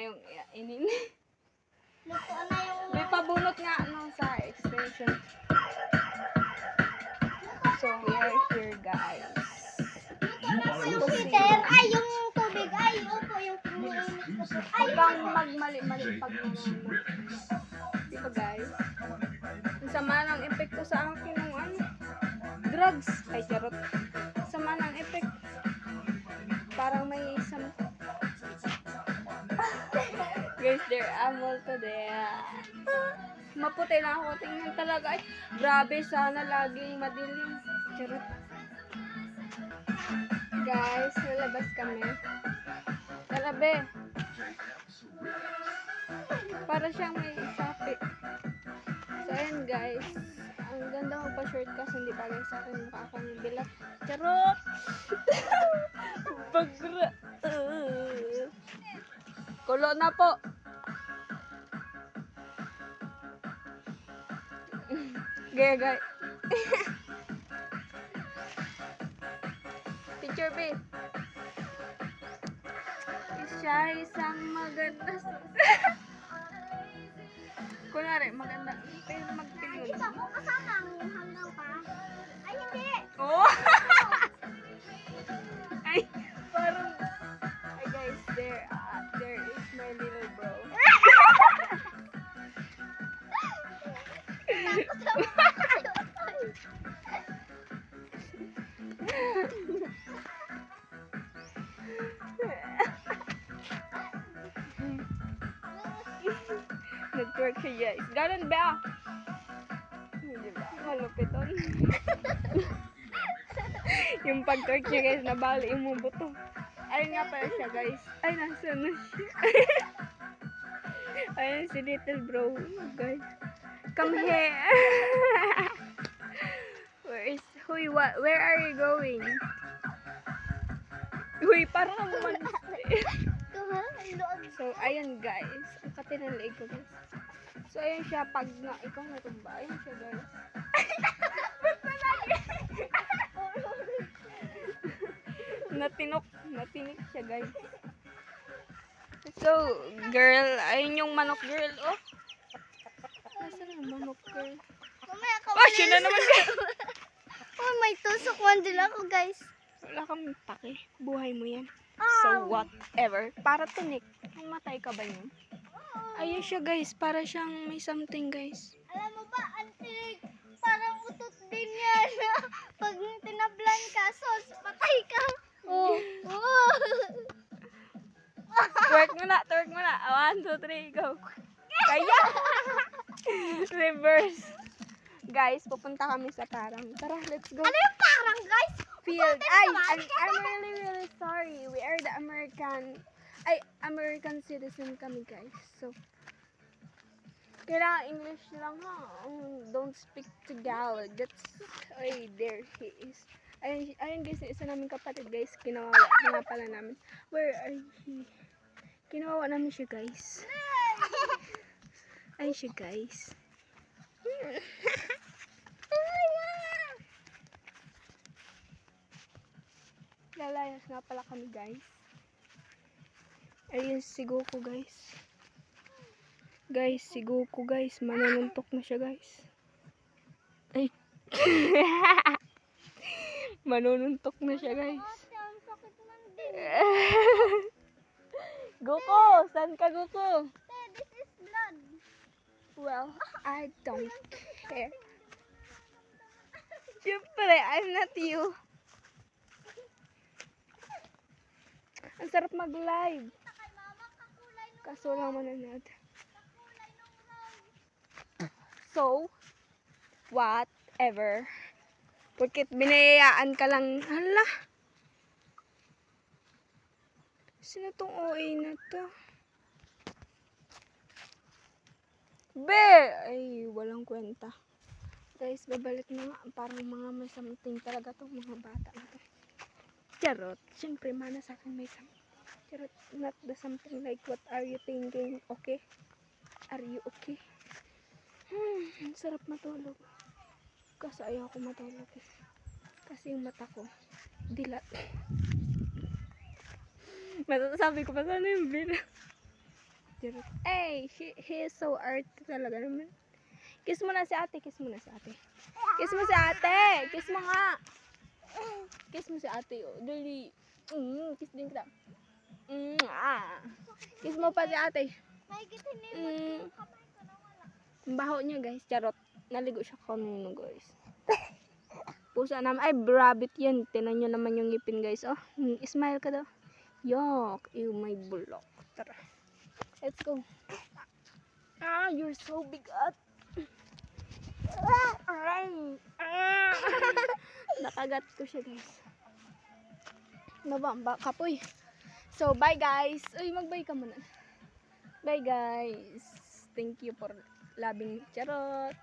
yung inin. Luto na yung... May pabunot nga sa extension. So, we are here, guys. Yung heater, ay yung tubig, ay opo yung iniinit ko po. Ay, Huwag kang magmali-mali pag Di ba, guys? Ang sama ng epekto sa akin ng drugs. Ay, charot. Sama ng epekto. Parang may isang... Guys, there amol today. Maputi na ako. Tingnan talaga. Ay, grabe. Sana laging madilim. Charot. Guys, lalabas kami. Grabe. Para siyang may sapi. So, ayan guys. Ang ganda ko pa short kasi hindi bagay sa akin mukha akong bilat. Charot! Bagra! Kulo na po! Gaya. Picture B. Siya isang maganda. Kunwari, maganda. Pero magpilyon. isa ko kasama ang hanggang pa. Ay, hindi. Oh! Ay, parang... Ay guys, there is my little bro. Nag-twerk siya guys. Ganun ba? Diba? Malupiton. Yung pag-twerk niya guys, nabali yung mga buto. Ayun nga pala siya guys. Ay, nasa na siya. Ayun si little bro. Guys. Come here. Where are you going? Huy, parang naman. So, ayan guys. Ang katinang leeg ko guys. So, ayan siya. Pag na, ikaw natumba. Ayan siya guys. Natinik siya guys. So, girl. Ayun yung manok girl. Oh. Nasaan yung manok girl? Mamaya ka Oh, siya na naman guys. Oh, may tusok man din ako guys. Wala kang pake. Buhay mo yan. Oh. So, whatever. Para tinik. Mamatay ka ba yun? Ayun siya guys. Para siyang may something guys. Alam mo ba, antig, parang utot din yan. Pag tinablan ka, sos, patay ka. Oh, oh. Twerk mo na. 1, 2, 3, go. Kaya! Reverse. Guys, pupunta kami sa parang. Tara, let's go. Ano yung parang guys? Field. Ay, I'm really sorry. We are the American citizen kami guys. So, kailangan English lang ha. Don't speak Tagalog. That's, ay, there he is. Ayun guys, isa namin kapatid guys. Kinawawa nga pala namin. Where are he? Kinawawa namin siya guys. Ayun siya guys. Lalayas nga pala kami guys. Ayun si Goku guys. Guys, si Goku guys. Manununtok na siya guys. Ay. Manununtok na siya guys. Ate, ang sakit man din. Goku! Saan ka Goku? Ate, this is blood. Well, I don't care. Siyempre, I'm not you. Ang sarap mag-live. Kaso lang manonood. So, whatever. Porkit binayaan ka lang. Hala. Sino tong OA na to? Be! Ay, walang kwenta. Guys, babalik na nga. Parang mga may something talaga tong mga bata na to. Charot. Siyempre, mana sa akin may something. Charot. Not the something like, what are you thinking? Okay? Are you okay? Ang sarap matulog. Kasi ayaw ko matulog. Kasi yung mata ko, dilat. Masasabi ko pa sana yung bin. Charot. Hey, he is so art talaga naman. Kiss mo na si ate, kiss mo na si ate. Kiss mo si ate, kiss mo nga. Kiss mo si ate, oh. Dali. Kiss din kita. Kiss mo pa si ate. May gitinimot yung kamay ko na wala. Ang baho niya guys, charot. Naligo siya kanino guys. Pusa naman, ay rabbit yan. Tinan nyo naman yung ngipin guys, oh. Smile ka daw. Yok, ew, may bulok. Tara. Let's go. You're so big at. Aray. Nakagat ko siya guys. Nabamba, kapoy. So, bye guys. Uy, mag-bye ka muna. Bye guys. Thank you for loving me. Charot.